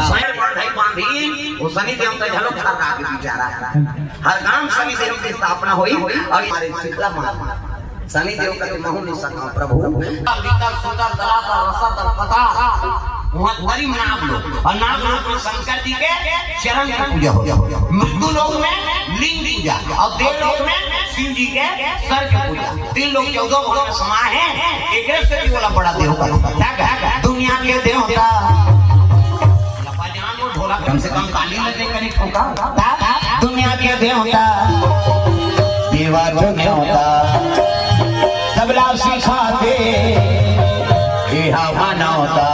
शहर पर ढाई बांधी वो शनि देवता झलक कर रहा के बेचारा हर गांव शनि देव की स्थापना हुई और हमारे शीतला मां शनि देव का महु नहीं सका प्रभु भीतर सुंदर दला का रसद पता वहां गरीब नाम लोग और नाम में शंकर जी के चरण की पूजा हो मृत्यु लोक में लिंग पूजा और देव लोक में शिव जी के सर की पूजा 3 लोग 14 भवन में समाये हैं एक से भी बोला बड़ा देव का दुनिया के देवता लपाजान ढोला कम से कम काली में देख कर ठोका दुनिया के देवता देवा जो देवता तबला सिखाते ये हवा ना होता